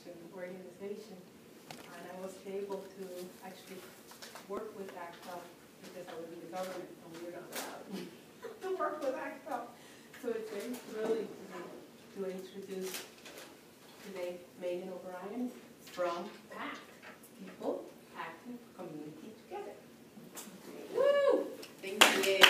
action organization, and I was able to actually work with ACTA because I was in the government and we were not allowed to work with ACTA. So it's very thrilling to introduce today Megan O'Brien from PACT, People Acting Community Together. Woo! Thank you.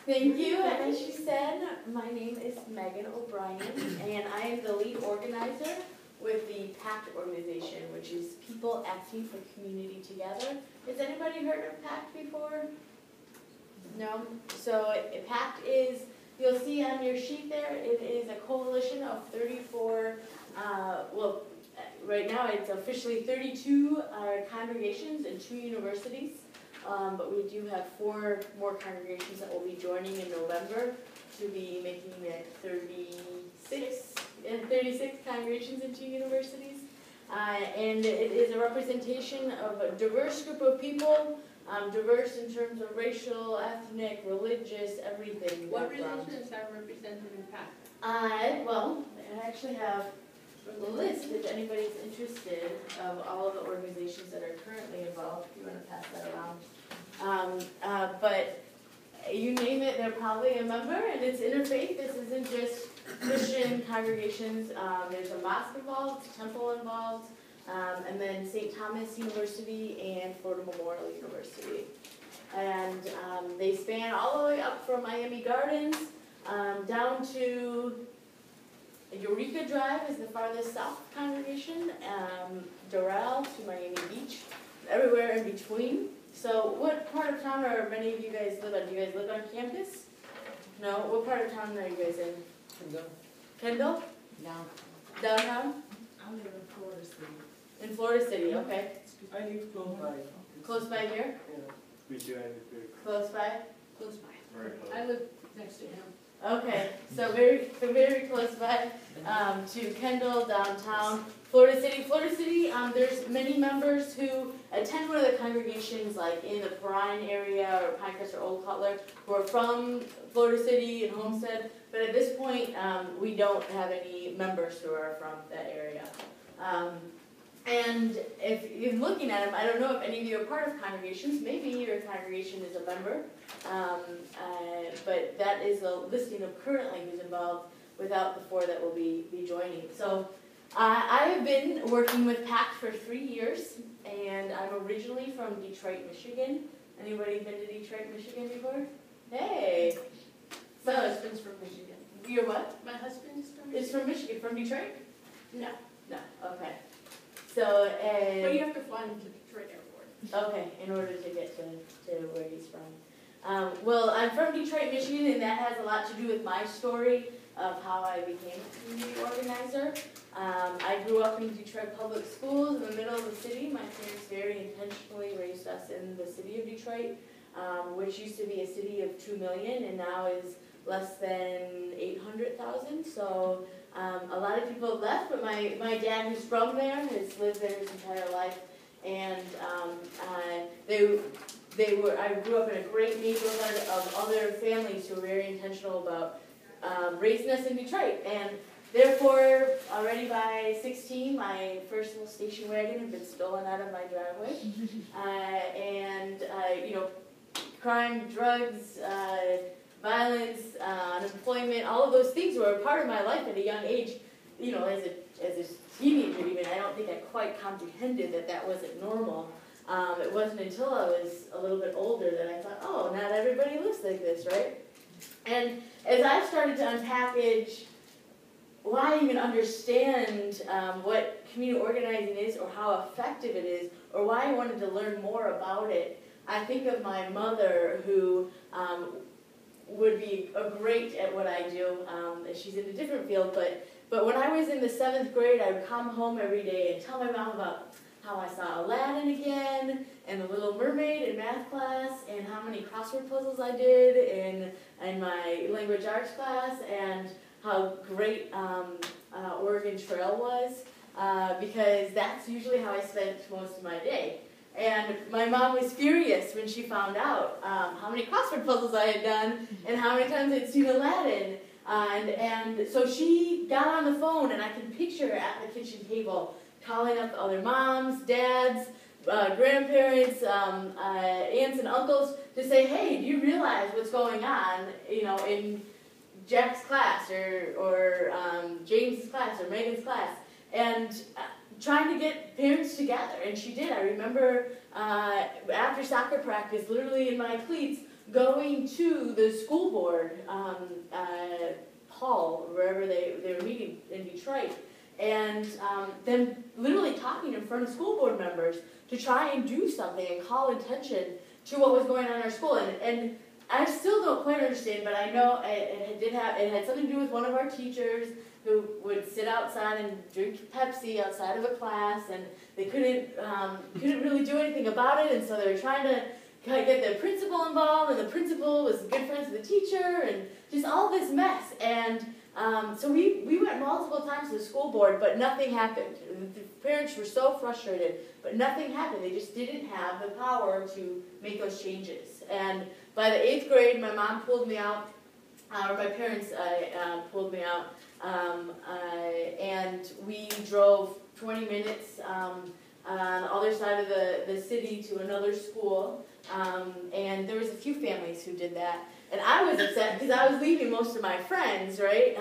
Thank you. As she said, my name is Megan O'Brien, and I am the lead organizer with the PACT organization, which is People Acting for Community Together. Has anybody heard of PACT before? No? So PACT is, you'll see on your sheet there, it is a coalition of 34, right now it's officially 32 congregations and 2 universities. But we do have 4 more congregations that will be joining in November to be making it 36 congregations and 2 universities. And it is a representation of a diverse group of people, diverse in terms of racial, ethnic, religious, everything. What religions are represented in PACT? Well, I actually have a list, if anybody's interested, of all of the organizations that are currently involved, if you want to pass that around. But you name it, they're probably a member, and it's interfaith. This isn't just Christian congregations. There's a mosque involved, temple involved, and then St. Thomas University and Florida Memorial University. And they span all the way up from Miami Gardens down to Eureka Drive is the farthest south congregation, Doral to Miami Beach, everywhere in between. So what part of town are many of you guys live in? Do you guys live on campus? No? What part of town are you guys in? Kendall. Kendall? No. Downtown? I live in Florida City. In Florida City, okay. I live close by. Close by here? Yeah. We do, I live very Close by? Close by. Very close. I live next to him. Okay, so very close by to Kendall, downtown, Florida City. Florida City, there's many members who attend one of the congregations like in the Perrine area or Pinecrest or Old Cutler who are from Florida City and Homestead, but at this point we don't have any members who are from that area. And if you're looking at them, I don't know if any of you are part of congregations. Maybe your congregation is a member, but that is a listing of currently who's involved without the 4 that will be joining. So I have been working with PACT for 3 years, and I'm originally from Detroit, Michigan. Anybody been to Detroit, Michigan before? Hey! My husband's from Michigan. You're what? My husband is from Michigan. Is from Michigan. From Detroit? No. No. Okay. So, But you have to fly into Detroit Airport. okay, in order to get to where he's from. Well, I'm from Detroit, Michigan, and that has a lot to do with my story of how I became a community organizer. I grew up in Detroit public schools in the middle of the city. My parents very intentionally raised us in the city of Detroit, which used to be a city of 2 million and now is less than 800,000. So a lot of people have left, but my dad, who's from there, has lived there his entire life, and I grew up in a great neighborhood of other families who were very intentional about raising us in Detroit, and therefore, already by 16, my first little station wagon had been stolen out of my driveway, crime, drugs, violence, unemployment, all of those things were a part of my life at a young age. You know, as a teenager even, I don't think I quite comprehended that that wasn't normal. It wasn't until I was a little bit older that I thought, oh, not everybody lives like this, right? And as I started to unpackage why even understand what community organizing is or how effective it is or why I wanted to learn more about it, I think of my mother who would be great at what I do. She's in a different field, but when I was in the 7th grade, I would come home every day and tell my mom about how I saw Aladdin again, and The Little Mermaid in math class, and how many crossword puzzles I did in my language arts class, and how great Oregon Trail was, because that's usually how I spent most of my day. And my mom was furious when she found out how many crossword puzzles I had done and how many times I'd seen Aladdin. And so she got on the phone, and I can picture her at the kitchen table calling up other moms, dads, grandparents, aunts and uncles to say, hey, do you realize what's going on, in Jack's class or James' class or Megan's class, and trying to get parents together. And she did. I remember after soccer practice, literally in my cleats, going to the school board hall, wherever they were meeting in Detroit, and then literally talking in front of school board members to try and do something and call attention to what was going on in our school. And I still don't quite understand, but I know it had something to do with one of our teachers who would sit outside and drink Pepsi outside of a class, and they couldn't really do anything about it, and so they were trying to get the principal involved, and the principal was good friends with the teacher, and just all this mess. And so we went multiple times to the school board, but nothing happened. The parents were so frustrated, but nothing happened. They just didn't have the power to make those changes. And by the 8th grade, my mom pulled me out, or my parents pulled me out, and we drove 20 minutes on the other side of the city to another school. And there was a few families who did that. And I was upset because I was leaving most of my friends, right?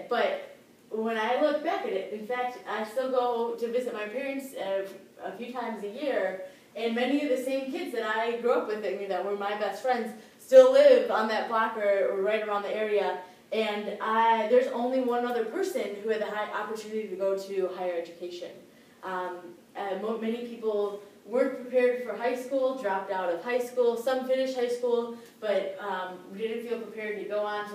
But when I look back at it, in fact, I still go to visit my parents a few times a year, and many of the same kids that I grew up with, that were my best friends, still live on that block or right around the area. And there's only one other person who had the opportunity to go to higher education. Many people weren't prepared for high school, dropped out of high school. Some finished high school, but didn't feel prepared to go on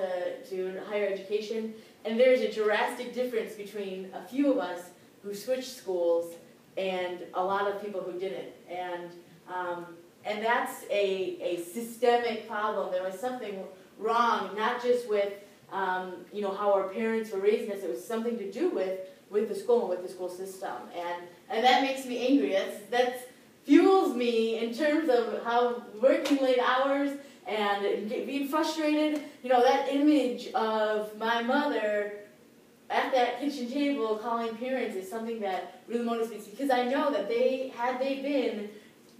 to higher education. And there's a drastic difference between a few of us who switched schools and a lot of people who didn't. And that's a systemic problem. There was something wrong, not just with how our parents were raising us. It was something to do with the school and with the school system. And that makes me angry. That's fuels me in terms of how working late hours and being frustrated. That image of my mother at that kitchen table calling parents is something that really motivates me, because I know that had they been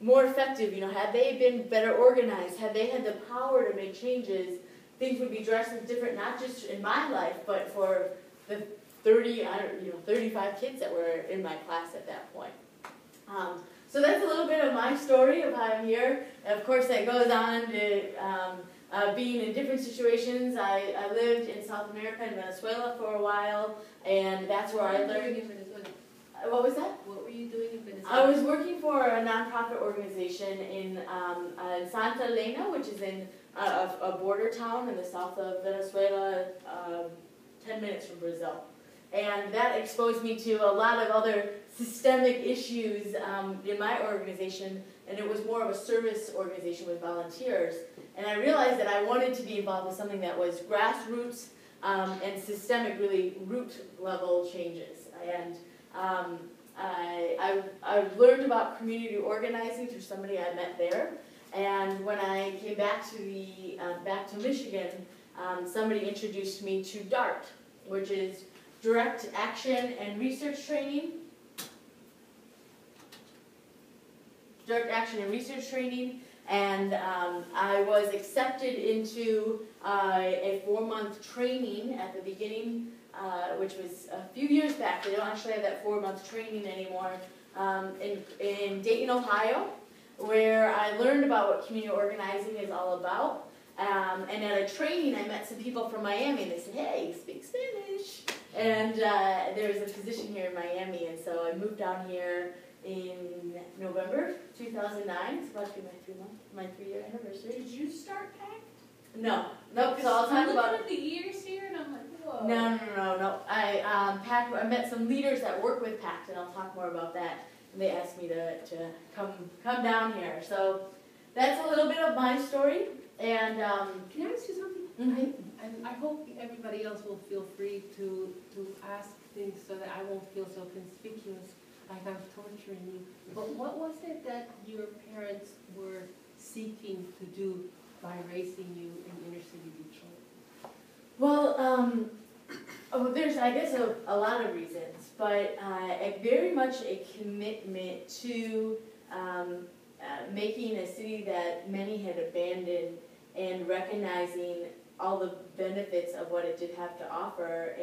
more effective, had they been better organized, had they had the power to make changes, things would be drastically different, not just in my life, but for the 35 kids that were in my class at that point. So that's a little bit of my story of how I'm here. And of course, that goes on to being in different situations. I lived in South America, in Venezuela for a while, and that's where I learned. What were you doing in Venezuela? What was that? What were you doing in Venezuela? I was working for a nonprofit organization in Santa Elena, which is in a border town in the south of Venezuela, 10 minutes from Brazil. And that exposed me to a lot of other systemic issues in my organization, and it was more of a service organization with volunteers. And I realized that I wanted to be involved with something that was grassroots and systemic, really root level changes. And I learned about community organizing through somebody I met there. And when I came back to Michigan, somebody introduced me to DART, which is Direct Action and Research Training. Direct Action and Research Training, and I was accepted into a 4-month training at the beginning, which was a few years back. They don't actually have that 4-month training anymore, in Dayton, Ohio, where I learned about what community organizing is all about. And at a training, I met some people from Miami, and they said, hey, you speak Spanish. And there was a position here in Miami, and so I moved down here in November 2009. It's about to be my 3-year anniversary. Did you start PACT? No, because I'll talk about. I'm looking at the years here, and I'm like, whoa. No. I met some leaders that work with PACT, and I'll talk more about that. And they asked me to come down here. So that's a little bit of my story. And can I ask you something? Mm-hmm. I hope everybody else will feel free to ask things so that I won't feel so conspicuous, like I'm torturing you. But what was it that your parents were seeking to do by raising you in inner city Detroit? Well, there's, I guess, a lot of reasons, but very much a commitment to making a city that many had abandoned and recognizing all the benefits of what it did have to offer,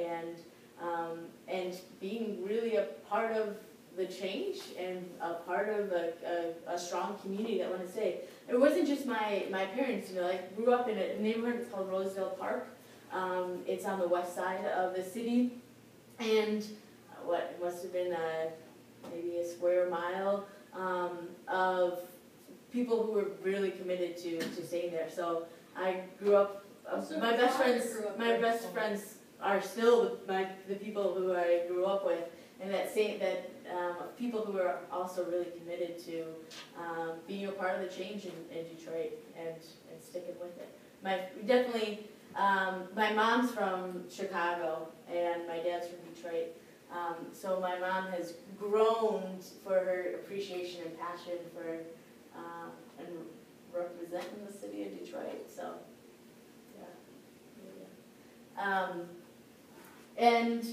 and being really a part of the change and a part of a strong community that want to stay. It wasn't just my parents, you know, I grew up in a neighborhood, it's called Rosedale Park. It's on the west side of the city, and what must have been maybe a square mile of people who were really committed to staying there. So I grew up, my best friends are still the people who I grew up with, and people who are also really committed to being a part of the change in Detroit and sticking with it. My mom's from Chicago and my dad's from Detroit, so my mom has grown for her appreciation and passion for and representing the city of Detroit. So and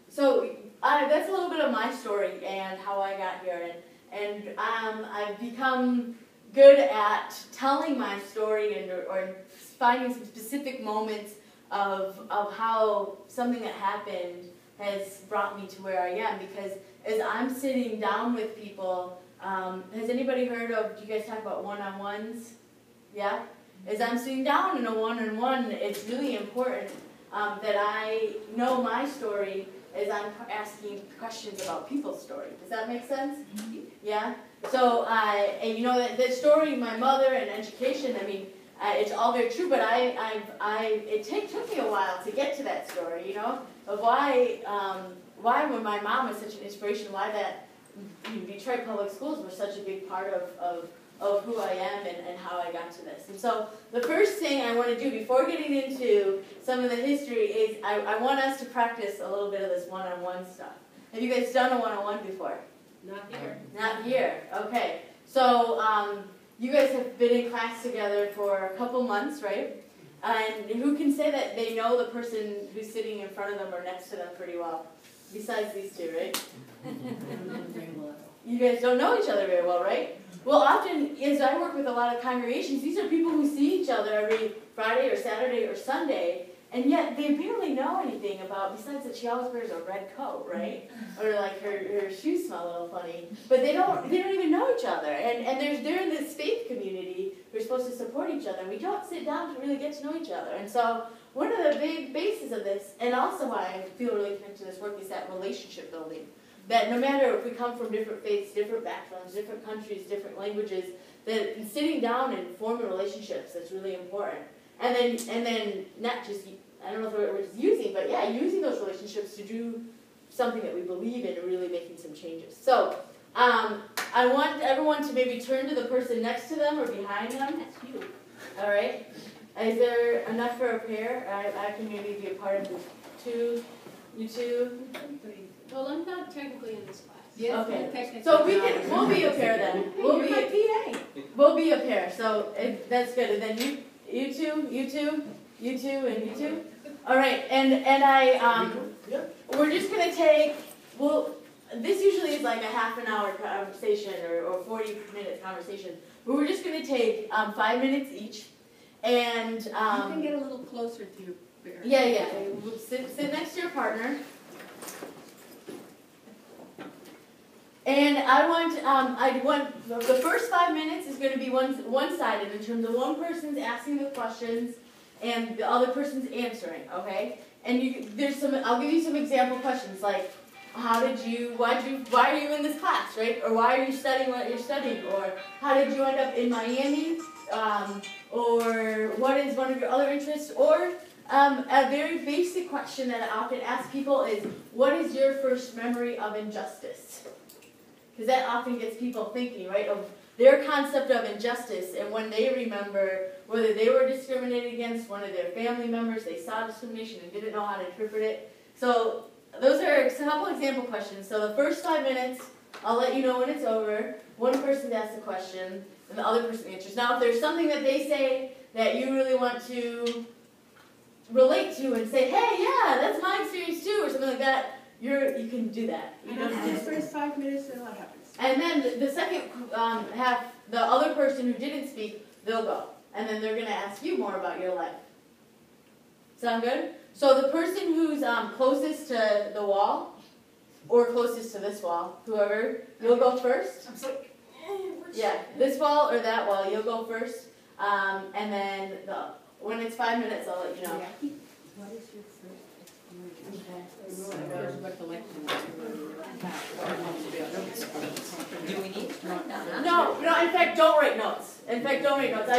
so that's a little bit of my story and how I got here, and I've become good at telling my story or finding some specific moments of how something that happened has brought me to where I am, because as I'm sitting down with people, has anybody heard of, do you guys talk about one-on-ones? Yeah? As I'm sitting down in a one-on-one, it's really important that I know my story as I'm asking questions about people's story. Does that make sense? Mm-hmm. Yeah? So, and you know, the story, my mother and education, I mean, it's all very true, but it took me a while to get to that story, you know, of why when my mom was such an inspiration, why that Detroit Public Schools were such a big part of who I am and how I got to this. And so the first thing I want to do before getting into some of the history is I want us to practice a little bit of this one-on-one stuff. Have you guys done a one-on-one before? Not here. Not here. Okay. So you guys have been in class together for a couple months, right? And who can say that they know the person who's sitting in front of them or next to them pretty well? Besides these two, right? You guys don't know each other very well, right? Well, often, as I work with a lot of congregations, these are people who see each other every Friday or Saturday or Sunday, and yet they barely know anything about, besides that she always wears a red coat, right? Or like her shoes smell a little funny. But they don't even know each other. And they're in this faith community, we're supposed to support each other. We don't sit down to really get to know each other. And so one of the big bases of this, and also why I feel really connected to this work, is that relationship building. That no matter if we come from different faiths, different backgrounds, different countries, different languages, that sitting down and forming relationships is really important. And then not just, I don't know if we're just using, but yeah, using those relationships to do something that we believe in and really making some changes. So I want everyone to maybe turn to the person next to them or behind them. That's you. All right. Is there enough for a pair? I can maybe be a part of the two. You two. Well, I'm not technically in this class. Yes, okay. So we'll be a pair then. We'll be a PA. We'll be a pair. So that's good. And then you two, and you two. All right. And we're just gonna take. Well, this usually is like a half an hour conversation or 40-minute conversation. But we're just gonna take 5 minutes each, and you can get a little closer to your bear. Yeah. Sit next to your partner. And I want the first 5 minutes is going to be one-sided in terms of one person's asking the questions and the other person's answering, okay? And I'll give you some example questions like, why are you in this class, right? Or why are you studying what you're studying? Or how did you end up in Miami? Or what is one of your other interests? Or a very basic question that I often ask people is, what is your first memory of injustice? Because that often gets people thinking, right, of their concept of injustice and when they remember whether they were discriminated against, one of their family members, they saw discrimination and didn't know how to interpret it. So those are a couple example questions. So the first 5 minutes, I'll let you know when it's over. One person asks a question and the other person answers. Now if there's something that they say that you really want to relate to and say, hey, yeah, that's my experience too, or something like that, you can do that. You And don't after the just, first 5 minutes, then what happens? and then the second half, the other person who didn't speak, they'll go. And then they're going to ask you more about your life. Sound good? So the person who's closest to the wall, or closest to this wall, whoever, you'll go first. I'm so like, Yeah, this wall or that wall, you'll go first. And then when it's 5 minutes, I'll let you know. What is your first experience? Do we need? No, in fact, don't write notes. I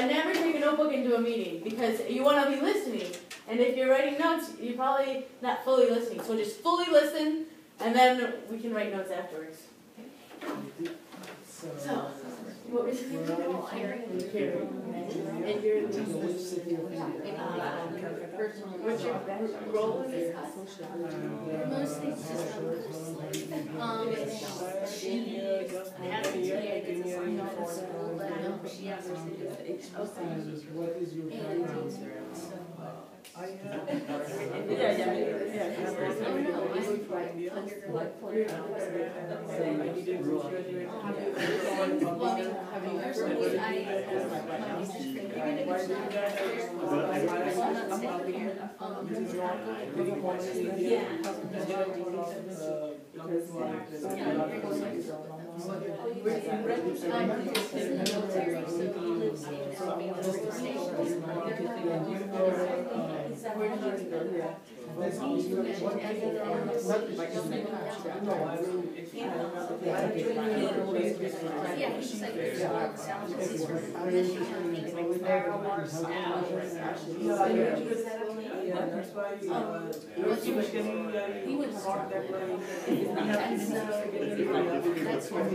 never take a notebook into a meeting because you want to be listening. And if you're writing notes, you're probably not fully listening. So just fully listen, and then we can write notes afterwards. So, what was your name? Carrie. And you're Which city of India? what's your role in this? mostly it's just she has a TA that's assigned to the school, but I know she has her students. What is your background? Yeah, he's like, he's for permission, he's like, fireworks now. He would start that way. That's what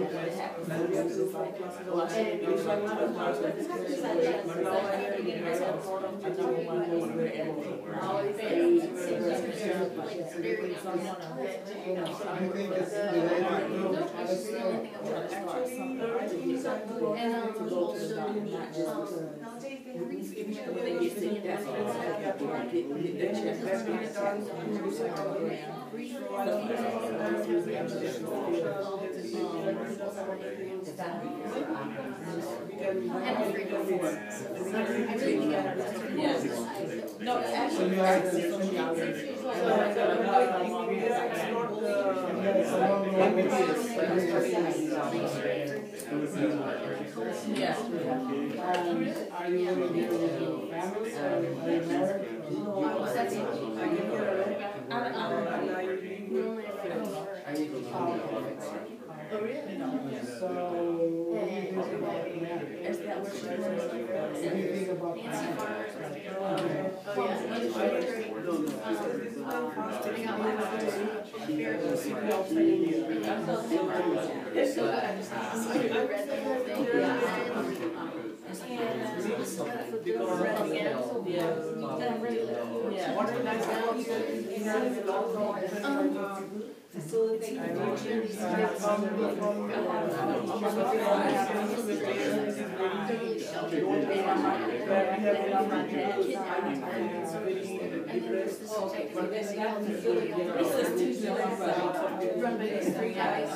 No, actually, yeah. Are you living here with your family? Are you married? Oh, really? So, what do you think about marriage? What do you think about Run by these 3 guys.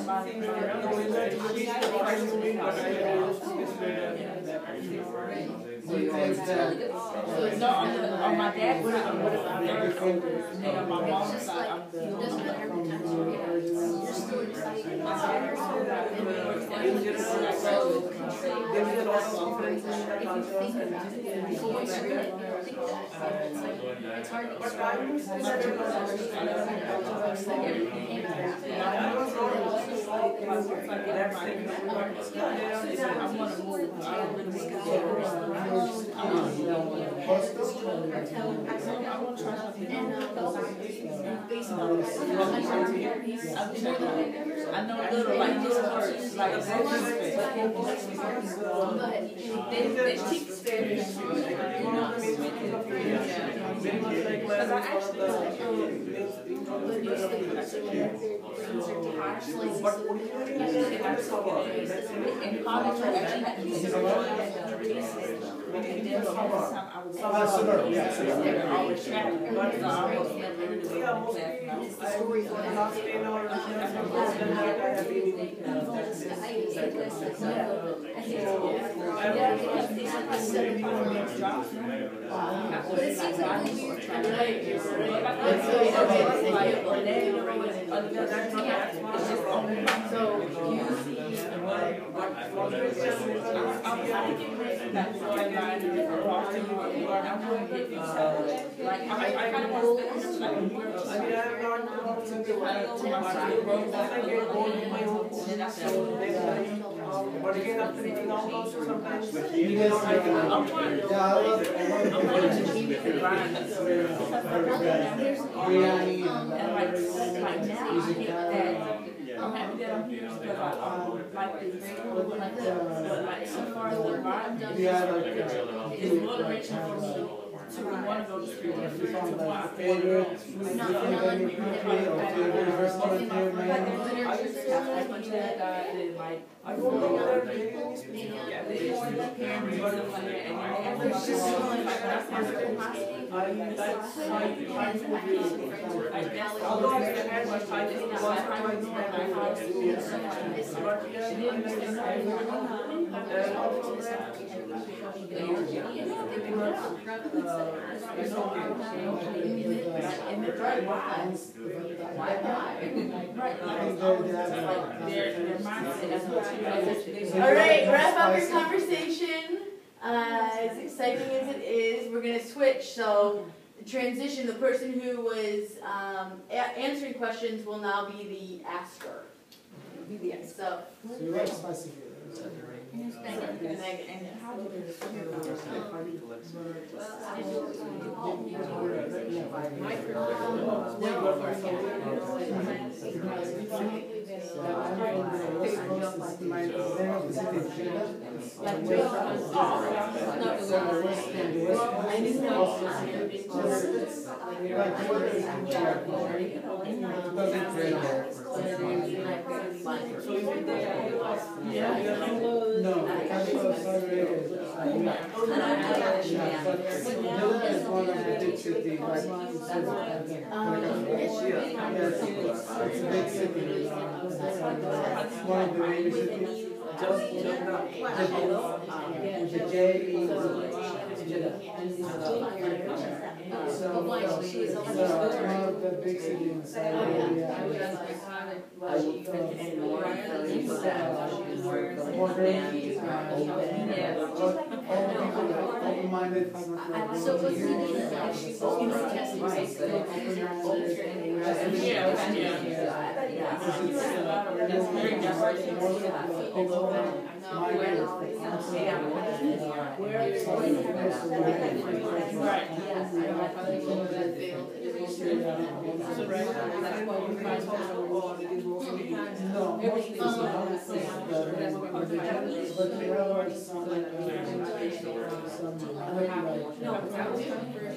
So on my dad's side, I'm the first, and on my mom's Just side, like, I'm it doesn't matter every time you get it. You're still excited. So if you think about it, if you want to read it, you'll think that. It's like, it's hard to describe. It's like everything came out. I know little like little words like they teach Spanish. Because I actually in college I actually had to Suburban, yeah, suburban. They're always traveling, but it's almost never really Yeah, class mostly, now. I last day now, I have been But it seems like a weird time. but again, after eating all those, sometimes. You guys like it? Yeah, I love biryani and using carrot. I'm happy that I'm here because I like this but like so far as the environment, Yeah, like it's motivation for me to want to go to school and to want to favorite food, different venue country or favorite restaurant there, man. I go over there, they although I haven't had much time to All right, wrap up your conversation. As exciting as it is, we're gonna switch. So the transition, the person who was answering questions will now be the asker. So You like spicy food. No, Saudi Arabia is one of the big cities, like it's a big city. One of the major cities. With the J. So one of the big cities in Saudi Arabia. Open-minded. So what's the name? She's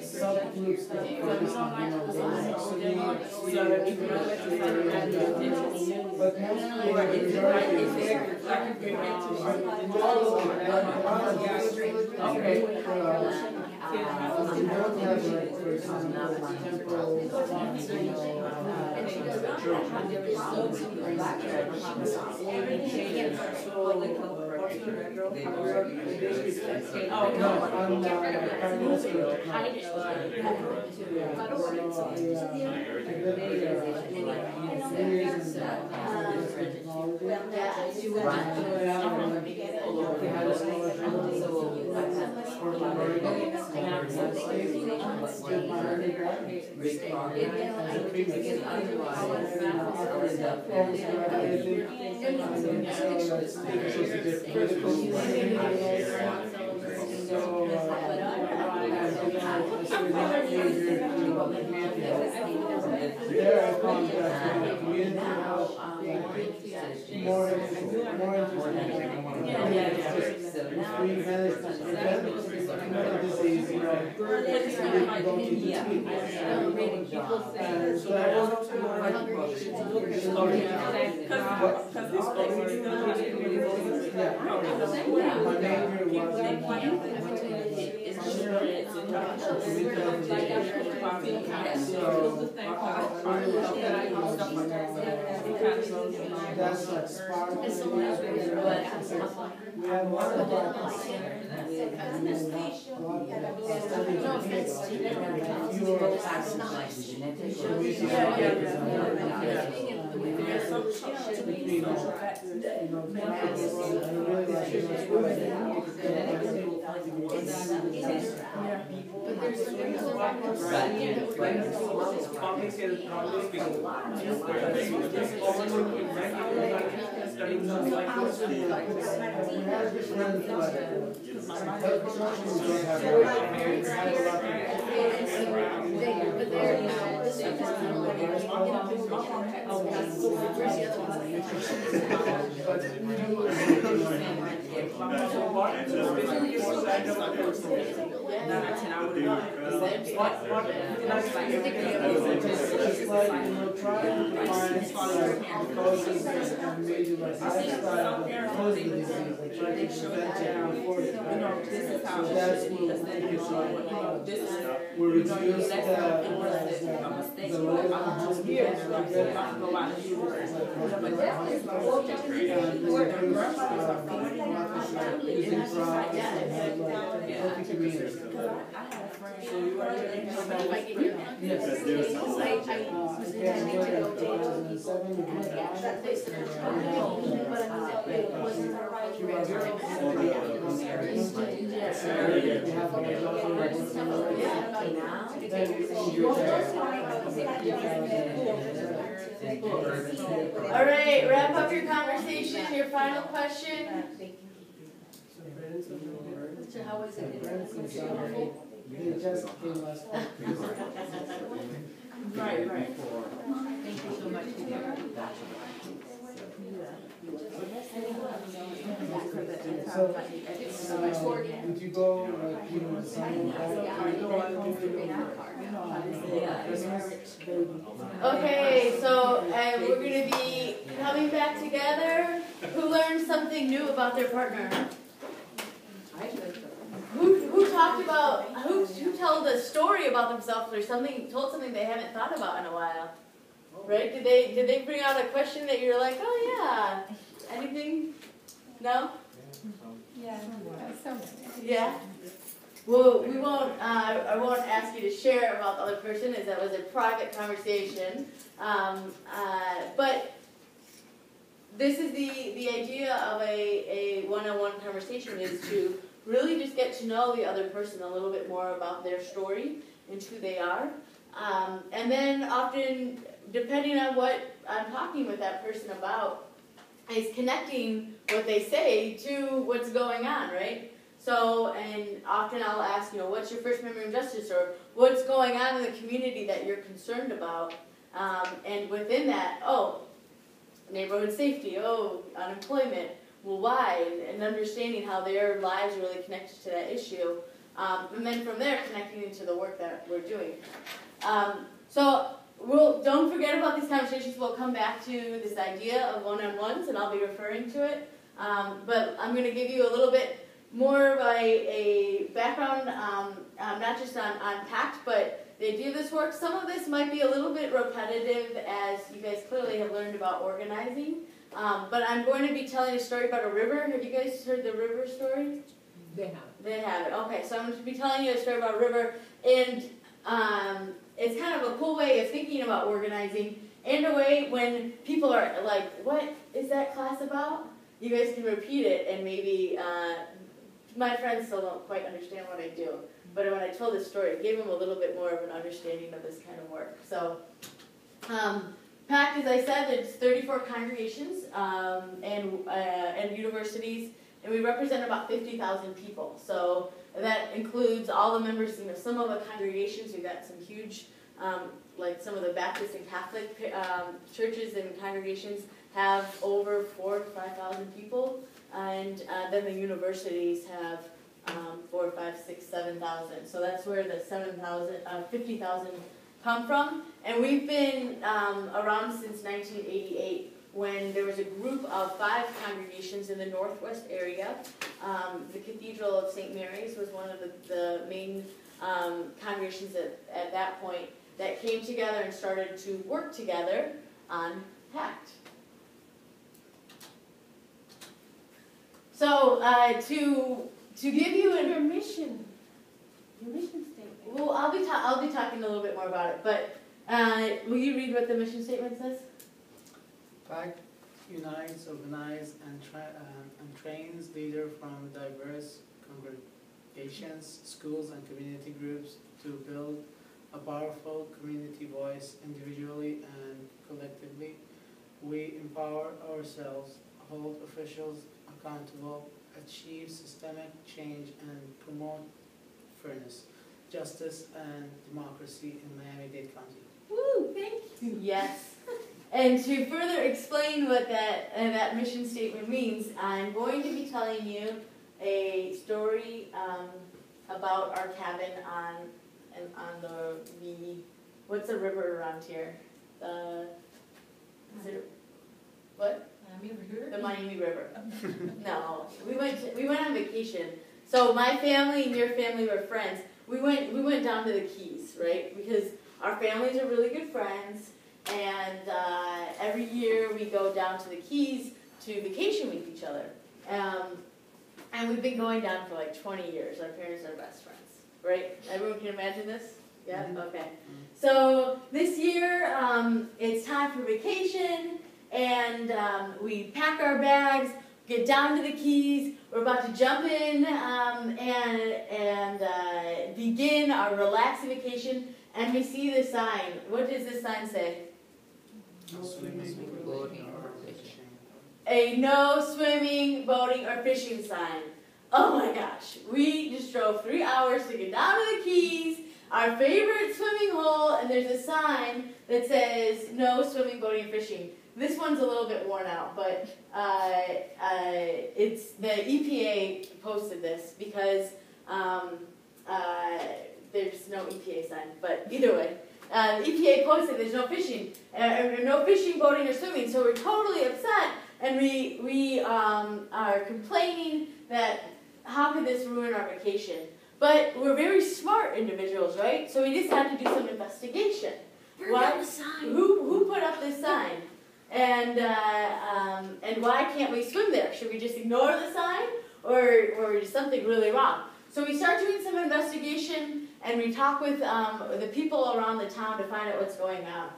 Subgroups that focus on, but mostly the majority we don't have, like, for example, temple there I found that the community health more interesting. We managed to prevent disease, so we don't need to treat. So I was also my major was insurance and that's like spark. We have one of the All right, wrap up your conversation. Your final question. So how was it? They just came last week. Right. Thank you so much. Would you go, like, you know, sign Okay, so we're going to be coming back together. Who learned something new about their partner? Who talked about, who told a story about themselves or told something they haven't thought about in a while? Right? Did they bring out a question that you're like, oh yeah, anything? No? Yeah. Yeah? Well, we won't, I won't ask you to share about the other person as that was a private conversation. But this is the idea of a one-on-one conversation is to really just get to know the other person a little bit more about their story and who they are. And then often, depending on what I'm talking with that person about, is connecting what they say to what's going on, right? So, and often I'll ask, what's your first memory of injustice, or what's going on in the community that you're concerned about? And within that, neighborhood safety, unemployment, well, why? And understanding how their lives are really connected to that issue. And then from there, connecting into the work that we're doing. So don't forget about these conversations. We'll come back to this idea of one-on-ones, and I'll be referring to it. But I'm going to give you a little bit more of a background, not just on PACT, but the idea of this work. Some of this might be a little bit repetitive, as you guys clearly have learned about organizing. But I'm going to be telling a story about a river. Have you guys heard the river story? They have. They have it. Okay, so I'm going to be telling you a story about a river, and it's kind of a cool way of thinking about organizing, and a way when people are like, what is that class about? You guys can repeat it, and maybe my friends still don't quite understand what I do. But when I told this story, it gave them a little bit more of an understanding of this kind of work. So, PACT, as I said, it's 34 congregations and universities, and we represent about 50,000 people. So that includes all the members, some of the congregations. We've got some huge, like some of the Baptist and Catholic churches and congregations have over 4,000 to 5,000 people, and then the universities have 4,000, 5,000, 6,000, 7,000. So that's where the 50,000 come from. And we've been around since 1988. when there was a group of 5 congregations in the northwest area. The Cathedral of St. Mary's was one of the main congregations at that point that came together and started to work together on PACT. So to give you Your mission statement. well, I'll be talking a little bit more about it, but will you read what the mission statement says? PACT unites, organizes, and trains leaders from diverse congregations, schools, and community groups to build a powerful community voice individually and collectively. We empower ourselves, hold officials accountable, achieve systemic change, and promote fairness, justice, and democracy in Miami-Dade County. Woo, thank you. Yes. And to further explain what that mission statement means, I'm going to be telling you a story about our cabin on the what's the river around here? What? The Miami River. No, we went on vacation. So my family and your family were friends. We went down to the Keys, right? Because our families are really good friends, and every year we go down to the Keys to vacation with each other. And we've been going down for like 20 years. Our parents are best friends, right? Everyone can imagine this? Yeah? Okay. So this year, it's time for vacation, and we pack our bags, get down to the Keys. We're about to jump in and begin our relaxing vacation, and we see the sign. What does this sign say? No swimming, boating, or fishing. A no swimming, boating, or fishing sign. Oh my gosh, we just drove 3 hours to get down to the Keys, our favorite swimming hole, and there's a sign that says no swimming, boating, or fishing. This one's a little bit worn out, but it's the EPA posted this because there's no EPA sign, but either way. The EPA posted there's no fishing, no fishing, boating, or swimming, so we're totally upset, and we are complaining that how could this ruin our vacation? But we're very smart individuals, right? So we just had to do some investigation. Who put up this sign? And why can't we swim there? Should we just ignore the sign, or is something really wrong? So we start doing some investigation, and we talk with the people around the town to find out what's going on.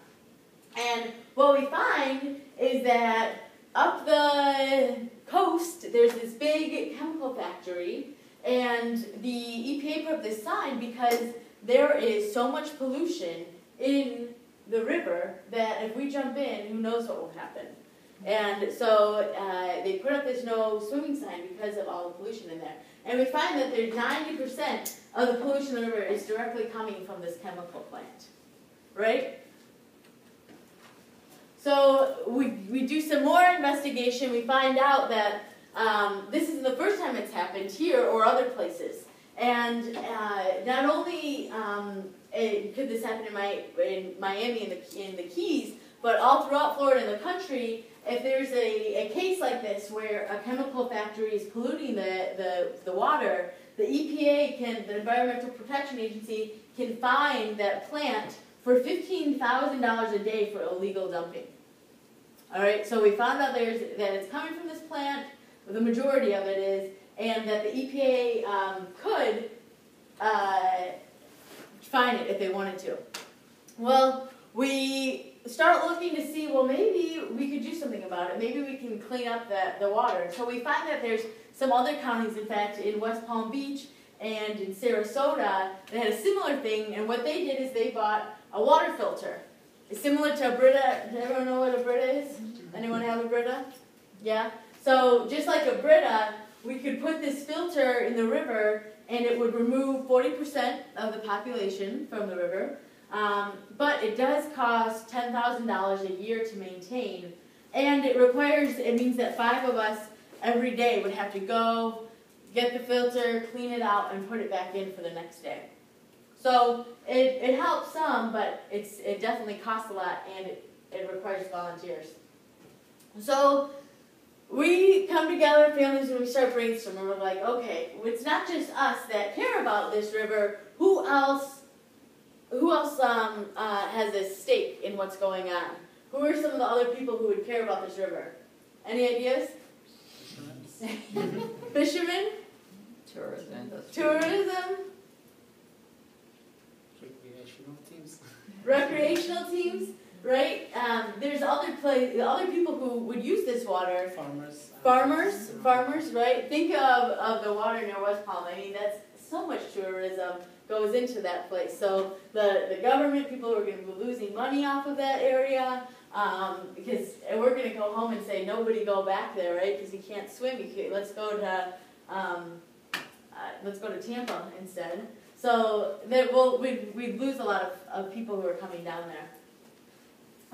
And what we find is that up the coast, there's this big chemical factory, and the EPA put up this sign because there is so much pollution in the river that if we jump in, who knows what will happen. And so they put up this no swimming sign because of all the pollution in there. And we find that there's 90% of the pollution in the river is directly coming from this chemical plant, right? So we do some more investigation. We find out that this isn't the first time it's happened here or other places. And not only could this happen in Miami in the Keys, but all throughout Florida and the country, if there's a case like this where a chemical factory is polluting the water, the EPA the Environmental Protection Agency, can fine that plant for $15,000 a day for illegal dumping. All right, so we found out that it's coming from this plant, the majority of it is, and that the EPA could fine it if they wanted to. Well, we start looking to see, well, maybe we could do something about it. Maybe we can clean up the water. So we find that there's some other counties, in fact, in West Palm Beach and in Sarasota, that had a similar thing, and what they did is they bought a water filter. It's similar to a Brita. Does everyone know what a Brita is? Anyone have a Brita? Yeah? So just like a Brita, we could put this filter in the river, and it would remove 40% of the population from the river. But it does cost $10,000 a year to maintain, and it means that 5 of us every day would have to go, get the filter, clean it out, and put it back in for the next day. So it helps some, but it definitely costs a lot, and it requires volunteers. So we come together, families, and we start brainstorming. We're like, okay, it's not just us that care about this river. Who else has a stake in what's going on? Who are some of the other people who would care about this river? Any ideas? Fishermen? Tourism? Recreational teams. Recreational teams, right? There's other people who would use this water. Farmers, right? Think of the water near West Palm. I mean, that's so much tourism goes into that place. So the government, people who are going to be losing money off of that area, because we're going to go home and say, nobody go back there, right? Because you can't swim. Let's go to Tampa instead. So we'd lose a lot of people who are coming down there.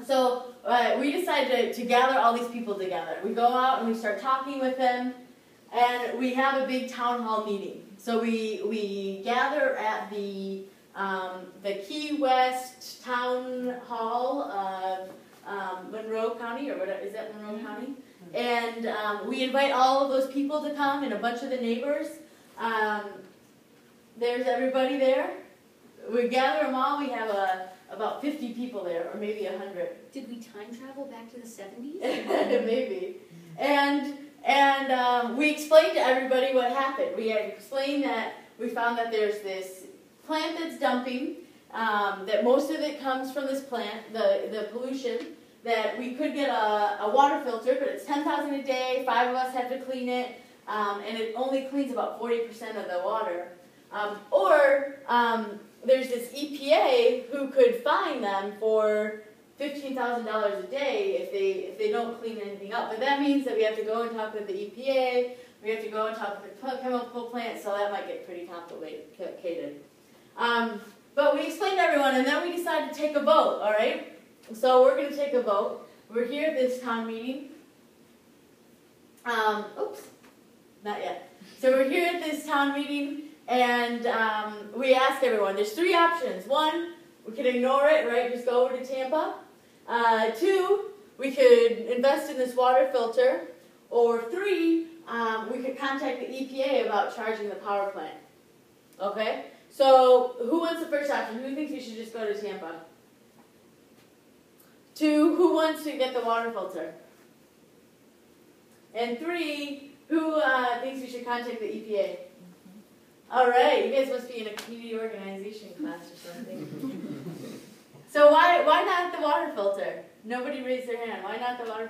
So we decided to gather all these people together. We go out and we start talking with them, and we have a big town hall meeting. So we gather at the Key West Town Hall of Monroe County, or what is that, Monroe County? And we invite all of those people to come, and a bunch of the neighbors. There's everybody there. We gather them all. We have about 50 people there, or maybe 100. Did we time travel back to the 70s? Maybe. And we explained to everybody what happened. We had explained that we found that there's this plant that's dumping, that most of it comes from this plant, the pollution, that we could get a water filter, but it's $10,000 a day, 5 of us have to clean it, and it only cleans about 40% of the water. There's this EPA who could fine them for $15,000 a day if they don't clean anything up. But that means that we have to go and talk with the EPA, we have to go and talk with the chemical plant, so that might get pretty complicated. But we explained to everyone, and then we decided to take a vote, all right? So we're going to take a vote. We're here at this town meeting. Oops, not yet. So we're here at this town meeting, and we asked everyone, there's 3 options. 1, we could ignore it, right, just go over to Tampa. 2, we could invest in this water filter. Or 3, we could contact the EPA about charging the power plant. Okay? So who wants the first option? Who thinks we should just go to Tampa? 2, who wants to get the water filter? And 3, who thinks we should contact the EPA? All right, you guys must be in a community organization class or something. So why not the water filter? Nobody raised their hand. Why not the water filter?